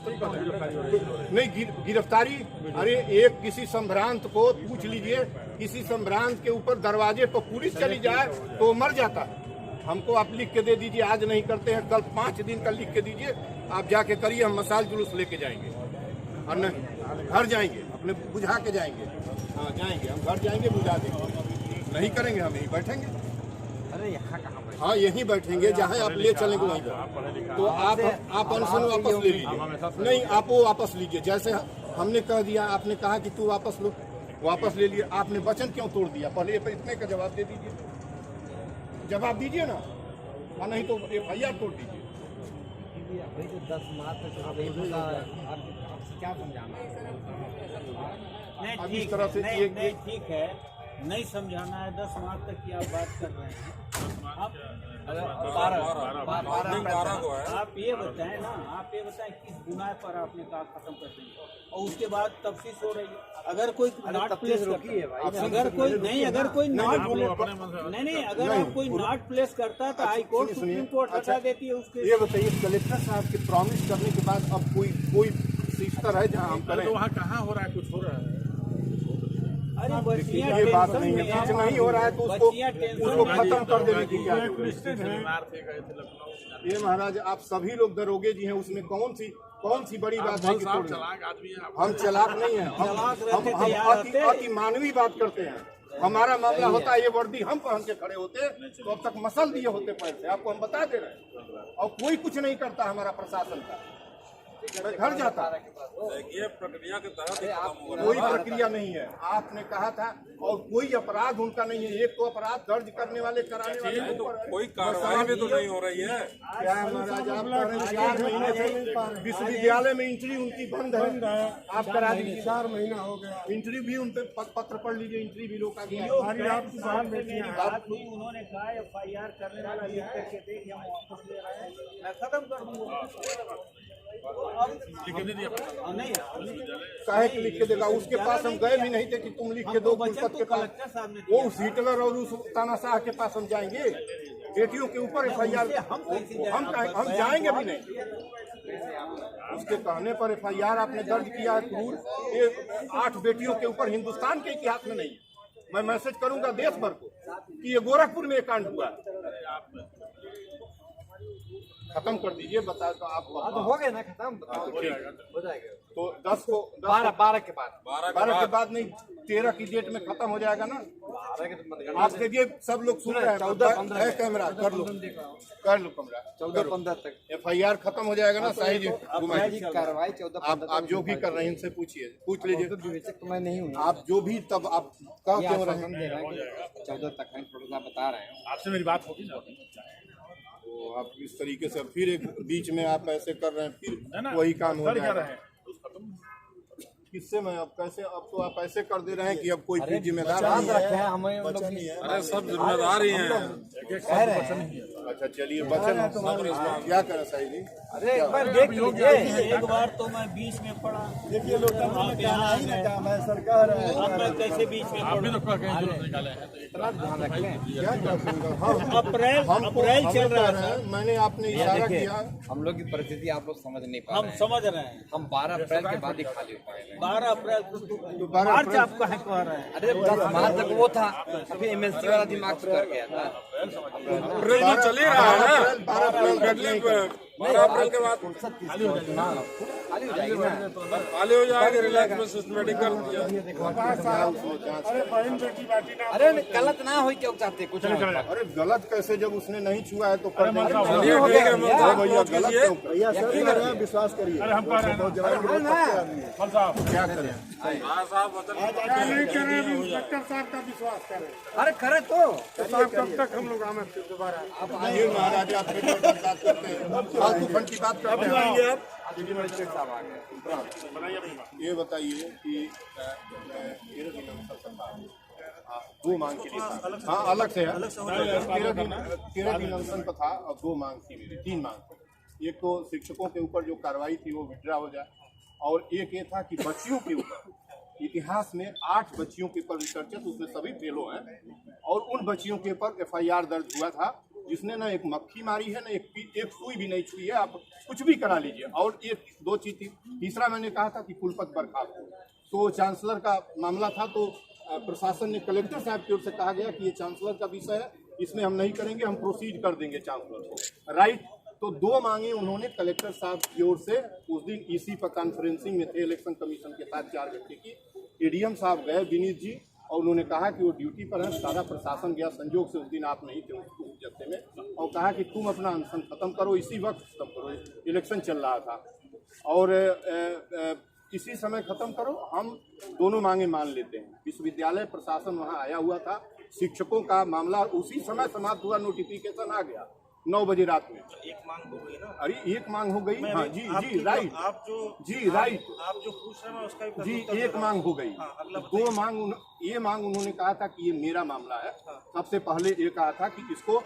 नहीं गिरफ्तारी, अरे एक किसी संभ्रांत को पूछ लीजिए, किसी संभ्रांत के ऊपर दरवाजे पर पुलिस चली जाए तो मर जाता है। हमको आप लिख के दे दीजिए, आज नहीं करते हैं कल 5 दिन का लिख के दीजिए, आप जाके करिए, हम मसाल जुलूस लेके जाएंगे और नहीं घर जाएंगे, अपने बुझा के जाएंगे। हाँ जाएंगे, हम घर जाएंगे, बुझा देंगे। नहीं करेंगे, हम यहीं बैठेंगे। अरे यहाँ कहाँ? हाँ यहीं बैठेंगे, जहाँ आप ले चलेंगे वहीं पर। तो आप अनशन वापस ले लीजिए। नहीं आप वो वापस लीजिए, जैसे हमने कह दिया, आपने कहा कि तू वापस लो, वापस ले लिए। आपने वचन क्यों तोड़ दिया? पहले इतने का जवाब दे दीजिए, जवाब दीजिए ना, और नहीं तो FIR तोड़ दीजिए। अभी तो 10 मार्च तक क्या समझाना? अब इस तरह से नहीं ठीक है, नहीं समझाना है। 10 मार्च तक की आप बात कर रहे हैं। आप 12 को है। आप ये बताएं ना, आप ये बताएं किस बुनियाद पर आपने कहा खत्म कर देंगे, और उसके बाद तफ्तीश हो रही है। अगर कोई नॉट प्लेस रोकी है भाई, अगर कोई नहीं, अगर कोई नॉट नहीं, अगर आप कोई नॉट प्लेस करता है तो हाई कोर्ट सुप्रीम कोर्ट हटा देती है उसके। ये बताइए, कलेक्टर साहब के प्रॉमिस करने के बाद अब कोई सिस्टर है जहाँ हम करें? तो वहाँ कहाँ हो रहा है? कुछ हो रहा है? अरे ये बात नहीं है, कुछ नहीं हो रहा है तो उसको खत्म कर देने की क्या ये महाराज, आप सभी लोग दरोगे जी हैं, उसमें कौन सी बड़ी बात है? हम चालाक नहीं है, हम अति मानवीय बात करते हैं। हमारा मामला होता है, ये वर्दी हम पहन के खड़े होते तो अब तक मसल दिए होते पैर से, आपको हम बता दे रहे हैं। और कोई कुछ नहीं करता हमारा प्रशासन का, घर जाता है। ये प्रक्रिया के तहत कोई प्रक्रिया नहीं है, आपने कहा था, और कोई अपराध उनका नहीं है। एक तो अपराध दर्ज करने वाले, कराने वाले, तो कोई कार्रवाई भी तो नहीं हो रही है। क्या है महाराज, आप कह रहे हैं 4 महीने से विश्वविद्यालय में एंट्री उनकी बंद है, आप करा दीजिए। 4 महीना हो गया, एंट्री भी उन पे पत्र पढ़ लीजिए, एंट्री भी रोका गया। उन्होंने कहा FIR करने वाला लिख करके देखिए, हम वापस ले रहे हैं, मैं खत्म कर दूंगा। नहीं काहे के लिख के देगा? उसके पास हम गए भी नहीं थे कि तुम लिख के दो कुलपति के पास। वो उस हिटलर और उस तानाशाह के पास हम जाएंगे? बेटियों के ऊपर FIR हम जाएंगे भी नहीं। उसके कहने पर FIR आपने दर्ज किया है क्रूर, ये 8 बेटियों के ऊपर हिंदुस्तान के इतिहास में नहीं। मैं मैसेज करूंगा देश भर को कि ये गोरखपुर में कांड हुआ। खत्म कर दीजिए, बता तो आप तो हो गया ना खत्म, हो जाएगा। तो 10 को 12 के बाद 12 के बाद नहीं, 13 की डेट में खत्म हो जाएगा ना। आप देखिए, सब लोग सुन रहे हैं। 14-15 है कैमरा, कर लो कैमरा। 14-15 तक FIR खत्म हो जाएगा ना। साहिब कार्रवाई 14-15 आप जो भी कर रहे हैं इनसे पूछ लीजिए। तो मैं नहीं हूँ, आप जो भी, तब आप कह क्यों रहे हैं? 14 तक बता रहे हैं। आपसे मेरी बात होगी ना? तो आप इस तरीके से फिर एक बीच में आप ऐसे कर रहे हैं, फिर वही काम हो जाएगा। किससे मैं अब कैसे, अब तो आप ऐसे कर दे रहे हैं कि अब कोई भी जिम्मेदार नहीं है। अरे सब जिम्मेदार ही हैं। अच्छा चलिए, बचन क्या करें साहिब जी? अरे एक बार देख लीजिए। एक बार तो मैं बीच में पड़ा, देखिए लोग सरकार मैं कैसे बीच में आप भी तो निकाले हैं। इतना ध्यान रखें। क्या करूँगा? अप्रैल चल रहा है। मैंने आपने इशारा किया। हम लोग की परिस्थिति आप लोग समझ नहीं पा हम रहे हैं। समझ रहे हैं। हम 12 अप्रैल के बाद ही खाली हो पाएंगे। 12 अप्रैल को मार्च आपका है कह रहे हैं। अरे 10 मार्च तक वो था, अभी MLC वाला दिमाग से कर गया था। अप्रैल तो चल ही रहा है ना। 12 अप्रैल के बाद खाली हो जाएगी ना, खाली हो जाएगा। रिलैक्स में सिस्टमेटिक कर दिया। अरे गलत ना हो क्यों चाहते कुछ? अरे गलत कैसे, जब उसने नहीं छुआ है तो कर देंगे। चलिए ठीक है, विश्वास करिए। क्या करें? डॉक्टर साहब का विश्वास करें। अरे करे तो कब तक हम लोग आना फिर दोबारा? ये महाराज आप बात करते हैं, फालतू फंड की बात करते हैं। ये बताइए कि 2 मांग की थी। हाँ अलग से है, 13 दिन अनशन का था और 2 मांग थी मेरी, 3 मांग थी। एक तो शिक्षकों के ऊपर जो कार्रवाई थी वो विड्रा हो जाए, और एक ये था कि बच्चियों के ऊपर, इतिहास में 8 बच्चियों के ऊपर रिसर्चेस, उसमें सभी फेलो हैं, और उन बच्चियों के ऊपर FIR दर्ज हुआ था जिसने ना एक मक्खी मारी है ना एक सुई भी नहीं छुई है, आप कुछ भी करा लीजिए। और ये 2 चीज थी। तीसरा मैंने कहा था कि कुलपति बर्खास्त हो, तो चांसलर का मामला था, तो प्रशासन ने कलेक्टर साहब की ओर से कहा गया कि ये चांसलर का विषय है, इसमें हम नहीं करेंगे, हम प्रोसीड कर देंगे चांसलर को, राइट। तो 2 मांगे उन्होंने कलेक्टर साहब की ओर से उस दिन ईसी पर कॉन्फ्रेंसिंग में थे, इलेक्शन कमीशन के साथ 4 व्यक्ति की। एडीएम साहब गए विनीत जी, और उन्होंने कहा कि वो ड्यूटी पर है, सारा प्रशासन गया, संजोग से उस दिन आप नहीं थे उस जत्थे में, और कहा कि तुम अपना अनशन खत्म करो, इसी वक्त खत्म करो, इलेक्शन चल रहा था और इसी समय खत्म करो, हम दोनों मांगे मान लेते हैं। विश्वविद्यालय प्रशासन वहाँ आया हुआ था, शिक्षकों का मामला उसी समय समाप्त हुआ, नोटिफिकेशन आ गया 9 बजे रात में। एक मांग हो गई ना? अरे एक मांग हो गई, हाँ जी जी राइट, आप जो जी राइट, आप जो पूछ रहे हैं उसका जी एक मांग हो गई। हाँ, अगला 2 मांग, ये मांग उन्होंने कहा था कि ये मेरा मामला है। सबसे पहले ये कहा था कि इसको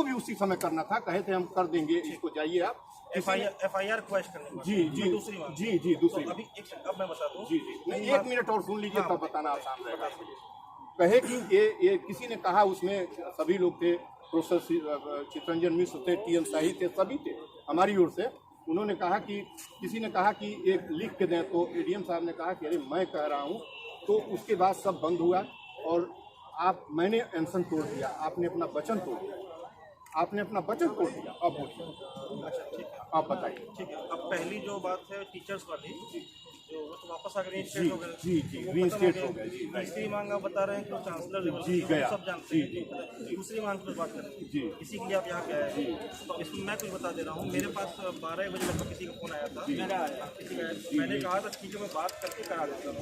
भी उसी समय करना था, कहे थे हम कर देंगे, इसको जाइए आप एफआईआर क्वेश्चन करने जी जी दूसरी मांग जी दूसरी तो अभी अब मैं बता दूं जी नहीं 1 मिनट और सुन लीजिए, तब बताना आसान रहेगा। कहे कि ये किसी ने कहा, उसमें सभी लोग थे, प्रोफेसर चितरंजन मिश्र थे, टीएम शाही थे, सभी थे हमारी ओर से। उन्होंने कहा कि किसी ने कहा कि एक लिख के दें, तो एडीएम साहब ने कहा कि अरे मैं कह रहा हूँ, तो उसके बाद सब बंद हुआ और मैंने अनशन तोड़ दिया, आपने अपना वचन तोड़ दिया, आपने अपना वचन तोड़ दिया। अब अच्छा ठीक है, आप बताइए। ठीक है। अब पहली जो बात है टीचर्स वाली, जो वो तो वापस आ गए, जी हो गए, जी जी रीइंस्टेट हो गए जी। तीसरी मांग आप बता रहे हैं कि चांसलर लेवल जी गया, सब जानते हैं। दूसरी मांग पर बात करें जी, इसी के लिए आप यहाँ पे आए हैं। तो इसमें मैं कुछ बता दे रहा हूँ। मेरे पास 12 बजे लगभग किसी का फोन आया था, मेरा आया, किसी का, मैंने कहा था ठीक है मैं बात करके करा देता हूँ।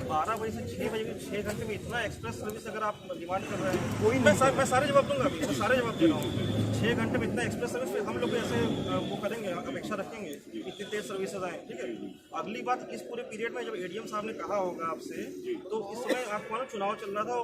12 बजे से 6 बजे के 6 घंटे में इतना एक्सप्रेस सर्विस अगर आप डिमांड कर रहे हैं, कोई मैं सारे जवाब दूंगा अभी, मैं सारे जवाब दे रहा हूँ। 6 घंटे में इतना एक्सप्रेस सर्विस हम लोग ऐसे वो करेंगे, अपेक्षा रखेंगे इतनी तेज सर्विसेज आए, ठीक है। अगली बात, इस पूरे पीरियड में जब एडीएम साहब ने कहा होगा आपसे, तो इस समय आपको मालूम चुनाव चल रहा था,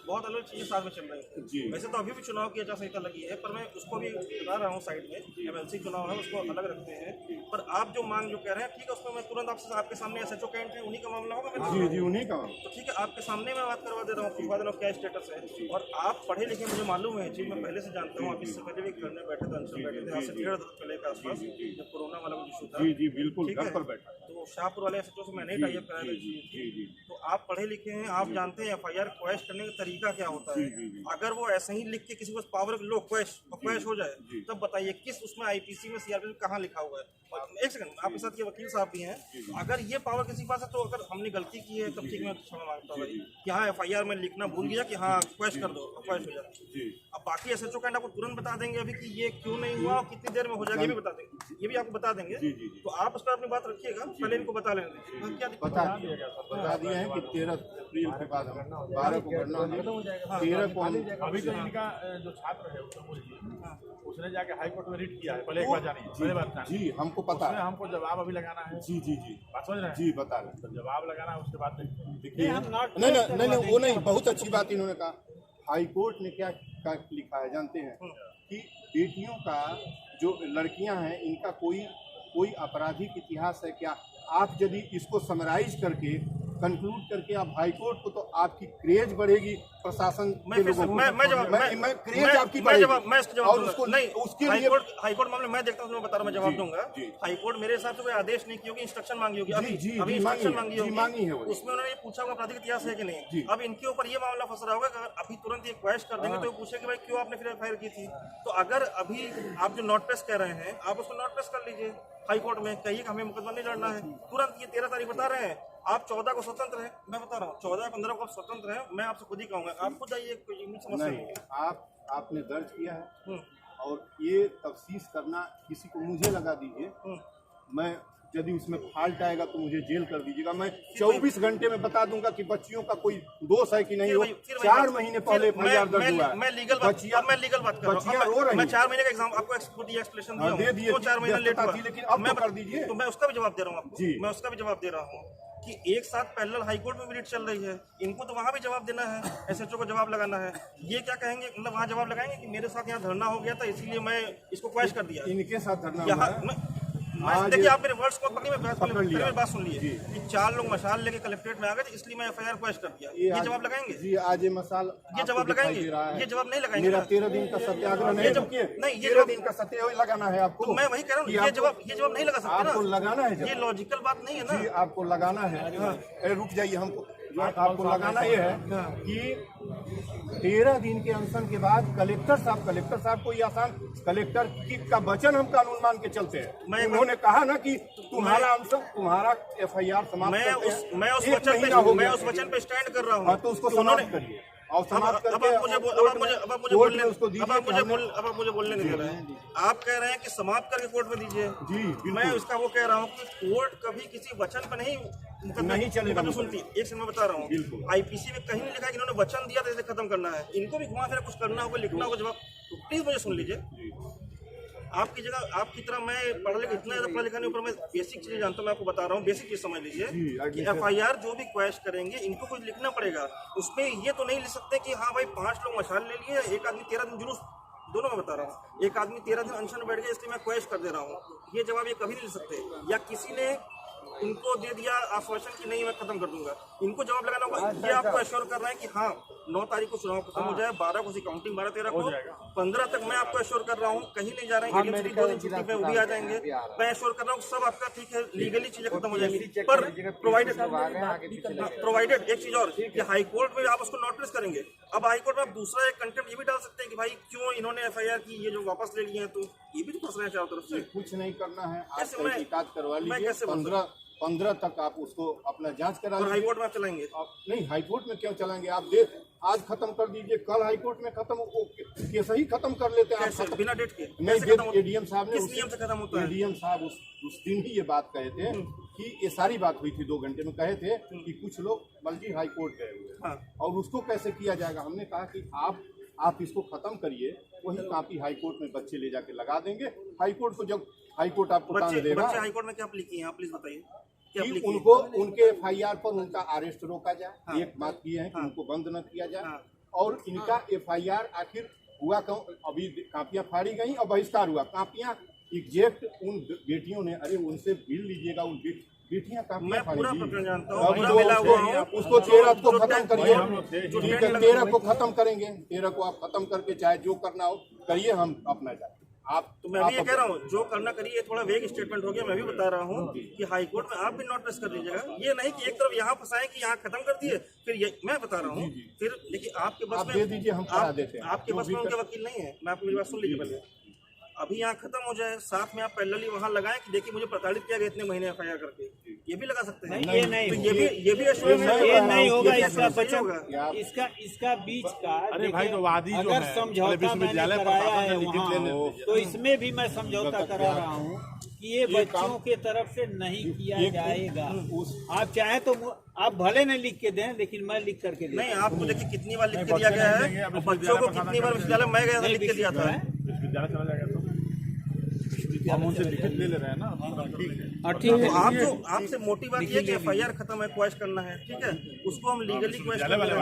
बहुत अलग चीजें साथ में चल रही हैं। वैसे तो अभी भी चुनाव की आचार संहिता लगी है, पर मैं उसको भी बता रहा हूँ साइड में, एमएलसी चुनाव है उसको अलग रखते हैं। पर आप जो मांग जो कह रहे हैं, ठीक है, उसमें मैं तुरंत आपके सामने एसएचओ कैंट है, उन्हीं का मामला होगा। जी जी उन्हीं का। तो ठीक है, आपके सामने मैं बात करवा दे रहा हूँ, पूछवा दे रहा हूँ क्या स्टेटस है। और आप पढ़े लिखे, मुझे मालूम है चीज, मैं पहले से जानता हूँ। आप इससे पहले भी करने बैठे थे, अंशल बैठे थे, आज से 1.5 पहले के आसपास, जब कोरोना वाला इशू था। जी जी बिल्कुल, घर पर बैठा। तो शाहपुर वाले एसएचओ से मैंने ही टाई अप कराया था। तो आप पढ़े लिखे हैं, आप जानते हैं एफआईआर क्वेश करने का तरीका क्या होता है। अगर वो ऐसे ही लिख के किसी को पावर लो क्वेश हो जाए, तब बताइए किस उसमें आईपीसी में सीआरपी में कहाँ लिखा हुआ है। एक सेकंड, आपके साथ ये वकील साहब भी हैं, अगर ये पावर किसी के पास है, तो अगर हमने गलती की है तब ठीक, मैं क्षमा मांगता हूँ भाई कि हाँ एफआईआर में लिखना भूल गया कि हाँ क्वेश कर दो, क्वेश हो जाए। अब बाकी एसएचओ कैंट आपको तुरंत बता देंगे अभी कि ये क्यों नहीं हुआ और कितनी देर में हो जाएगा, ये भी बता देंगे, ये भी आपको बता देंगे। तो आप उस पर अपनी बात रखिएगा, पहले इनको बता लेंगे। क्या बता दिया है कि 13 अप्रैल के बाद 12 को करना है, 13 को हम अभी तो इनका जो छात्र है उसने जाके हाई कोर्ट में रिट किया है, पहले एक बार जानिए, पहले बात जानिए। जी हमको पता है, हमको जवाब अभी लगाना है। जी जी जी बात समझ रहे हैं? जी बता रहे। तो जवाब लगाना है, उसके बाद देखिए नहीं वो नहीं, बहुत अच्छी बात इन्होंने कहा। हाई कोर्ट ने क्या लिखा है जानते हैं कि बेटियों का, जो लड़कियां हैं, इनका कोई आपराधिक इतिहास है क्या? आप यदि इसको समराइज करके कंक्लूड करके आप हाई कोर्ट को, तो आपकी क्रेज बढ़ेगी प्रशासन के लोगों को। मैं क्रेज आपकी बढ़ेगी। और उसको नहीं, उसके लिए हाई कोर्ट मामले मैं देखता हूँ, मैं बता रहा हूँ, मैं जवाब दूंगा। हाई कोर्ट मेरे हिसाब से कोई आदेश नहीं की होगी, इंस्ट्रक्शन मांगी होगी, अभी इंस्ट्रक्शन मांगी होगी, उसमें उन्होंने पूछा होगा आपराधिक इतिहास है कि नहीं। अब इनके ऊपर ये मामला फंस रहा होगा कि अगर अभी तुरंत ये क्वेश कर देंगे तो पूछे कि भाई क्यों आपने फिर एफआईआर की थी। तो अगर अभी आप जो नोट पेश कह रहे हैं, आप उसको नोट पेश कर लीजिए हाई कोर्ट में, कहिए कि हमें मुकदमा नहीं लड़ना है तुरंत। ये 13 तारीख बता रहे हैं, आप 14 को स्वतंत्र हैं, मैं बता रहा हूँ 14-15 को आप स्वतंत्र हैं। मैं आपसे खुद ही कहूँगा, आप खुद जाइए, कोई समस्या नहीं है। आपने दर्ज किया है और ये तफ्सीस करना किसी को मुझे लगा दीजिए, मैं यदि उसमें फॉल्ट आएगा तो मुझे जेल कर दीजिएगा। मैं 24 घंटे में बता दूंगा कि बच्चियों का कोई दोष है कि नहीं। हो 4 महीने पहले एफआईआर दर्ज हुआ है। मैं लीगल बात कर रहा हूँ। मैं 4 महीने का एग्जाम आपको एक्सप्लेनेशन दिया हूं, तो 4 महीना लेट हुआ, लेकिन अब मैं कर दीजिए। तो मैं उसका भी जवाब दे रहा हूँ आपको, मैं उसका भी जवाब दे रहा हूँ कि एक साथ पैरेलल हाई कोर्ट में भी रिट चल रही है, इनको तो वहाँ भी जवाब देना है, एसएचओ को जवाब लगाना है। ये क्या कहेंगे, मतलब वहाँ जवाब लगाएंगे कि मेरे साथ यहाँ धरना हो गया था इसलिए मैं इसको क्वेश कर दिया। इनके साथ धरना देखिए आप मेरे वर्ड्स को पकड़िए, मेरी बात सुन लीजिए कि 4 लोग मशाल लेके कलेक्ट्रेट में आ गए थे, इसलिए मैं एफआईआर क्वेश्चन कर दिया। ये जवाब लगाएंगे जी? आज ये मसाल ये जवाब लगाएंगे? ये जवाब नहीं लगाएंगे। मेरा 13 दिन का सत्याग्रह नहीं, नहीं, ये 13 दिन का सत्याग्रह लगाना है आपको। तो मैं वही कह रहा हूँ, ये जवाब नहीं लगा सकते आपको ना, लगाना है ये लॉजिकल बात नहीं है ना। जी आपको लगाना है। रुक जाइए, हमको आपको लगाना ये है कि 13 दिन के अनशन के बाद कलेक्टर साहब को ये आसान, कलेक्टर का वचन हम कानून मान के चलते हैं। उन्होंने कहा ना कि तुम्हारा अनशन, तुम्हारा एफआईआर समाप्त मैं उस वचन पे स्टैंड कर रहा हूँ, तो उसको समाप्त करिए और समाप्त करके अब आप मुझे बोलने नहीं दे रहे हैं। आप कह रहे हैं कि समाप्त करके कोर्ट में दीजिए जी। मैं उसका वो कह रहा हूँ कि कोर्ट कभी किसी वचन पर नहीं चलेगा। सुनती एक से मैं बता रहा हूँ, आईपीसी में कहीं नहीं लिखा कि इन्होंने वचन दिया था इसे खत्म करना है। इनको भी घुमा फिरा कुछ करना होगा, लिखना होगा जवाब। तो प्लीज मुझे सुन लीजिए, आपकी जगह आपकी तरह मैं पढ़ा लिखा, इतना ज्यादा पढ़ा लिखा नहीं, ऊपर मैं बेसिक चीजें जानता हूँ। मैं आपको बता रहा हूँ, बेसिक चीज समझ लीजिए कि एफआईआर जो भी क्वेश करेंगे इनको कुछ लिखना पड़ेगा। उसमें ये तो नहीं लिख सकते कि हाँ भाई 5 लोग मशाल ले लिए, एक आदमी 13 दिन जुलूस, दोनों मैं बता रहा हूँ, एक आदमी 13 दिन अनशन बैठ गया इसलिए मैं क्वेश कर दे रहा हूँ। ये जवाब ये कभी नहीं लिख सकते। या किसी ने इनको दे दिया आश्वासन कि नहीं मैं खत्म कर दूंगा, इनको जवाब लगाना होगा। ये आपको एश्योर कर रहे हैं कि हाँ 9 तारीख को चुनाव खत्म हो जाए, 12 को काउंटिंग, 12-13 को 15 तक मैं आपको एश्योर कर रहा हूँ, कहीं नहीं जा रहे हैं। 2 दिन छुट्टी पे वो भी आ जाएंगे। मैं एश्योर कर रहा हूँ सब आपका ठीक है, लीगली चीजें खत्म हो जाएंगी। पर प्रोवाइडेड एक चीज और कि हाई कोर्ट में आप उसको नोटिस करेंगे। अब हाई कोर्ट में आप दूसरा एक कंटेम्प्ट ये भी डाल सकते हैं कि भाई क्यों इन्होंने एफआईआर की, ये जो वापस ले लिए हैं, तो ये भी तो फंस रहे हैं चारों तरफ से। कुछ नहीं करना है, आप कैसे तहकीकात करवा लीजिए। 15 तक आप उसको अपना जांच करा लीजिए। हाईकोर्ट में आप चलाएंगे? नहीं, हाईकोर्ट में क्यों चलाएंगे? आप आज खत्म कर दीजिए, कल हाईकोर्ट में खत्म, केस ही खत्म कर लेते हैं आप बिना डेट के। नहीं, एडीएम साहब ने, किस नियम से खत्म होता है? एडीएम साहब उस दिन ही ये बात कहे थे कि ये सारी बात हुई थी 2 घंटे में, कहे थे कि कुछ लोग बल्कि हाईकोर्ट गए हुए हैं और उसको कैसे किया जाएगा। हमने कहा कि आप इसको खत्म करिए, वही कापी हाईकोर्ट में बच्चे ले जाके लगा देंगे। हाईकोर्ट को जब हाईकोर्ट आपको तान देगा। हाईकोर्ट में क्या आप लिखी हैं, आप प्लीज बताइए कि उनको उनके एफआईआर पर उनका अरेस्ट रोका जाए। एक बात ये है कि उनको बंद न किया जाए और इनका एफआईआर आखिर हुआ क्यों। अभी कापियां फाड़ी गई और बहिष्कार हुआ। कापियां एग्जैक्ट उन बेटियों ने, अरे उनसे भीड़ लीजिएगा, उन बेटियां कापियां फाड़ी उसको 13 को खत्म करिए। 13 को खत्म करेंगे, 13 को आप खत्म करके चाहे जो करना हो करिए, हम अपना जाए। तो मैं भी ये कह रहा हूँ जो करना करिए। थोड़ा वेग स्टेटमेंट हो गया, मैं भी बता रहा हूँ कि हाईकोर्ट में आप भी नोटिस कर लीजिएगा। ये नहीं कि एक तरफ यहाँ फंसाए कि यहाँ खत्म कर दिए, फिर ये मैं बता रहा हूँ। फिर देखिए आपके बस में दे दीजिए, हम करा देते हैं। आपके बस में उनके वकील नहीं है। मैं आपको मेरी बात सुन लीजिए पहले। अभी यहाँ खत्म हो जाए, साथ में आप पैरेलली वहाँ लगाएं कि देखिए मुझे प्रताड़ित किया गया इतने महीने एफआईआर करके, ये भी लगा सकते हैं। ये नहीं, तो ये भी एश्योरेंस ये नहीं होगा। इसका बचा इसका बीच का, अरे भाई तो वादी जो अगर है समझौता मैंने कराया है वहाँ, तो इसमें भी मैं समझौता करा रहा हूँ कि ये बच्चों के तरफ से नहीं किया जाएगा। आप चाहे तो आप भले नहीं लिख के दें, लेकिन मैं लिख करके दूं। नहीं, आपको देखिए कितनी बार लिख के दिया गया है, बच्चों को कितनी बार विश्वविद्यालय मैं गया था लिख के दिया था। विश्वविद्यालय चला जाएगा तो हम उनसे लिखित ले रहे हैं ना। ठीक है, ठीक है। आप जो आपसे मोटिव बात ये कि एफआईआर खत्म है, क्वेश करना है, ठीक है, उसको हम लीगली क्वेश कर रहे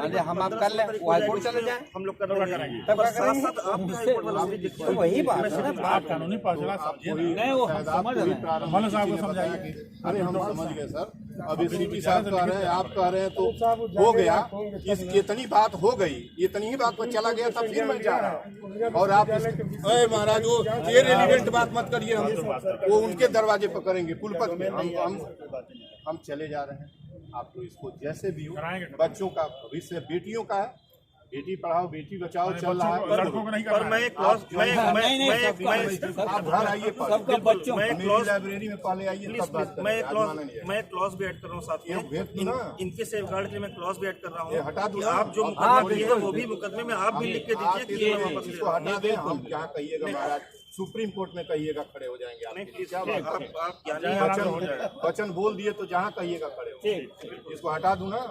हैं। हम आप कर ले, हाईकोर्ट चले जाए, हम लोग कर करेंगे। साथ साथ आप हाईकोर्ट वाला भी देखिए, तो वही बात है ना। आप कानूनी फैसला समझिए नहीं, वो हम समझ रहे हैं। मौलाना साहब को समझाइए। अरे हम समझ गए सर। अब सीपी साहब कह रहे हैं, आप कह रहे हैं, तो हो गया। इतनी बात हो गई, इतनी ही बात पर चला गया था, फिर मैं जा रहा हूँ। और आप महाराज वो ये रेलिवेंट बात मत करिए, हम वो उनके दरवाजे पर करेंगे पुलपत में। हम चले जा रहे हैं। आप तो इसको जैसे भी हो, बच्चों का भविष्य, बेटियों का है, बेटी पढ़ाओ बेटी बचाओ चल रहा है। पर मैं क्लॉज आप घर आइए, सबका बच्चों लाइब्रेरी में पहले आइए, मैं क्लॉज भी ऐड कर रहा हूँ साथ में। इनके सेफगार्ड के लिए मैं क्लॉज भी ऐड कर रहा हूँ। हटा दो आप जो मुकदमे किए हैं वो भी मुकदमे में आप भी लिख के दीजिए कि मैं वापस ले इसको हटा दें। हम क्या कहिएगा महाराज, सुप्रीम कोर्ट में कहिएगा, खड़े हो जाएंगे आप। वचन बोल दिए तो जहाँ कहिएगा खड़े हो। इसको हटा दूं ना?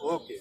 ओके।